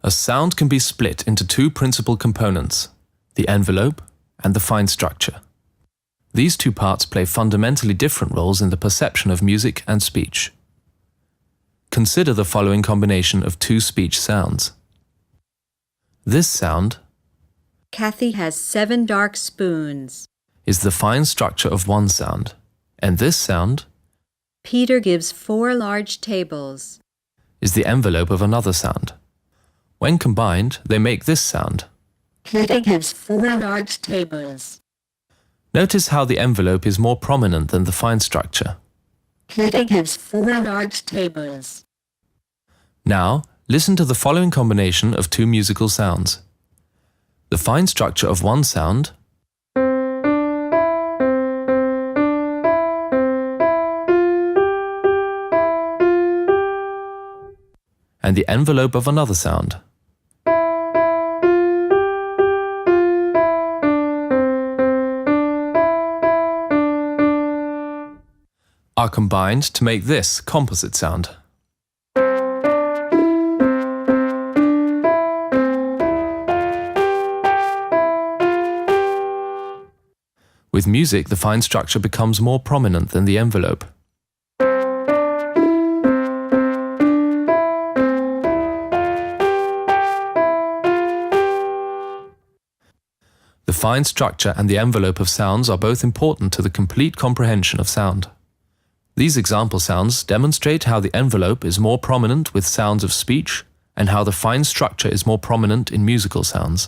A sound can be split into two principal components, the envelope and the fine structure. These two parts play fundamentally different roles in the perception of music and speech. Consider the following combination of two speech sounds. This sound, Kathy has 7 dark spoons, is the fine structure of one sound, and this sound, Peter gives 4 large tables, is the envelope of another sound. When combined, they make this sound. Peter gives 4 large tables. Notice how the envelope is more prominent than the fine structure. Peter gives 4 large tables. Now, listen to the following combination of two musical sounds. The fine structure of one sound, and the envelope of another sound. Are combined to make this composite sound. With music, the fine structure becomes more prominent than the envelope. The fine structure and the envelope of sounds are both important to the complete comprehension of sound. These example sounds demonstrate how the envelope is more prominent with sounds of speech and how the fine structure is more prominent in musical sounds.